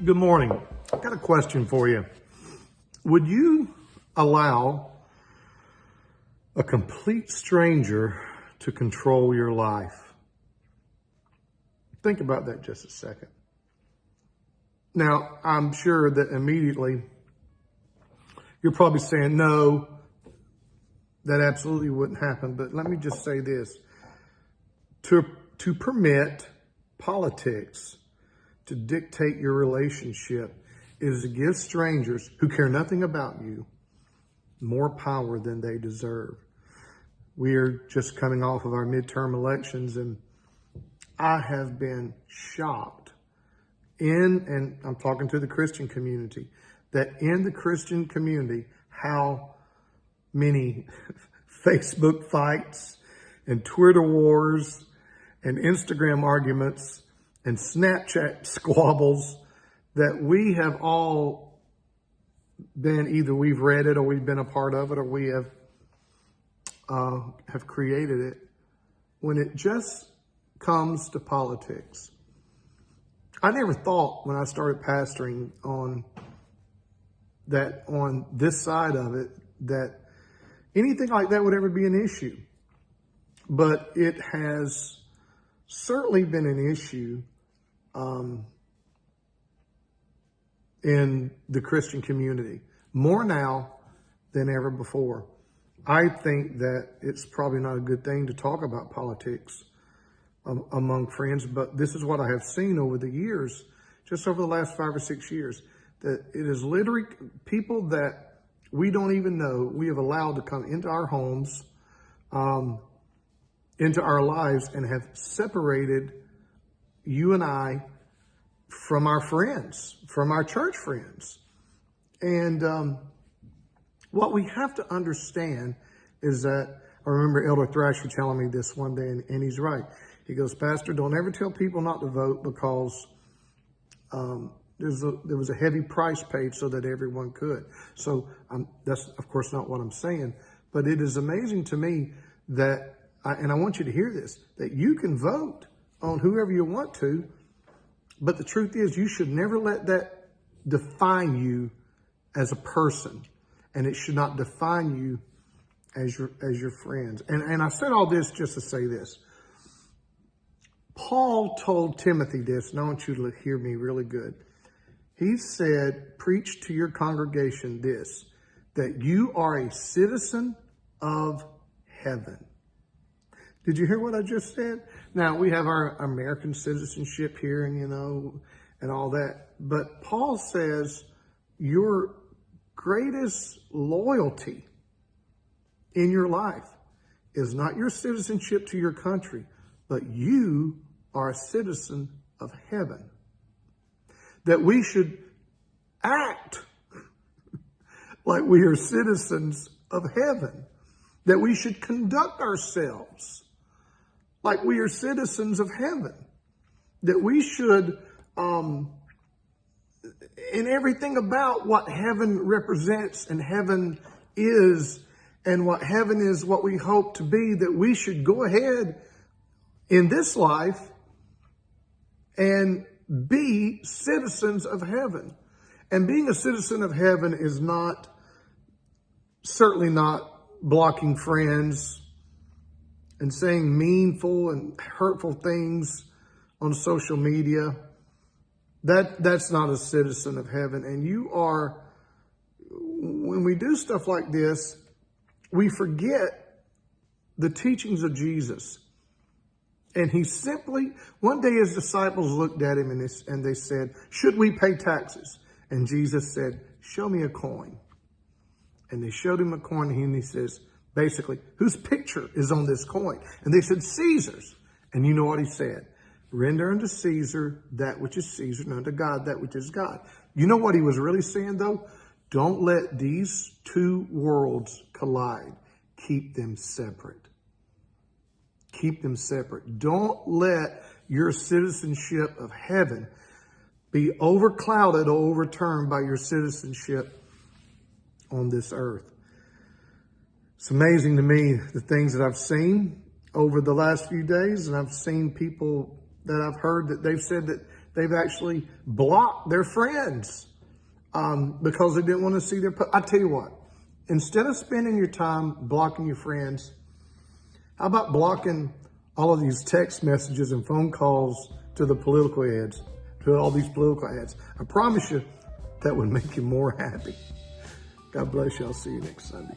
Good morning. I've got a question for you. Would you allow a complete stranger to control your life? Think about that just a second. Now, I'm sure that immediately you're probably saying, no, that absolutely wouldn't happen. But let me just say this. To permit politics to dictate your relationship is to give strangers who care nothing about you more power than they deserve. We are just coming off of our midterm elections, and I have been shocked and I'm talking to the Christian community, that in the Christian community, how many Facebook fights and Twitter wars and Instagram arguments and Snapchat squabbles that we have all been, either we've read it or we've been a part of it or we have created it, when it just comes to politics. I never thought when I started pastoring on this side of it that anything like that would ever be an issue. But it has certainly been an issue in the Christian community, more now than ever before. I think that it's probably not a good thing to talk about politics among friends, but this is what I have seen over the years, just over the last 5 or 6 years, that it is literally people that we don't even know we have allowed to come into our homes, into our lives, and have separated you and I from our friends, from our church friends. And what we have to understand is that, I remember Elder Thrasher telling me this one day, and he's right. He goes, Pastor, don't ever tell people not to vote because there was a heavy price paid so that everyone could. So that's, of course, not what I'm saying. But it is amazing to me that, and I want you to hear this, that you can vote on whoever you want to, but the truth is you should never let that define you as a person, and it should not define you as your friends. And I said all this just to say this. Paul told Timothy this, and I want you to hear me really good. He said, preach to your congregation this, that you are a citizen of heaven. Did you hear what I just said? Now, we have our American citizenship here and all that. But Paul says your greatest loyalty in your life is not your citizenship to your country, but you are a citizen of heaven. That we should act like we are citizens of heaven. That we should conduct ourselves like we are citizens of heaven. That we should, in everything about what heaven represents and heaven is, and what heaven is, what we hope to be, that we should go ahead in this life and be citizens of heaven. And being a citizen of heaven is certainly not blocking friends and saying meanful and hurtful things on social media. That's not a citizen of heaven. And when we do stuff like this, we forget the teachings of Jesus. And one day his disciples looked at him and they said, should we pay taxes? And Jesus said, show me a coin. And they showed him a coin, and he says, basically, whose picture is on this coin? And they said, Caesar's. And you know what he said? Render unto Caesar that which is Caesar, and unto God that which is God. You know what he was really saying, though? Don't let these two worlds collide. Keep them separate. Keep them separate. Don't let your citizenship of heaven be overclouded or overturned by your citizenship on this earth. It's amazing to me the things that I've seen over the last few days, and I've seen people that I've heard that they've said that they've actually blocked their friends because they didn't want to see their. I tell you what, instead of spending your time blocking your friends, how about blocking all of these text messages and phone calls to the political ads, to all these political ads? I promise you that would make you more happy. God bless you. I'll see you next Sunday.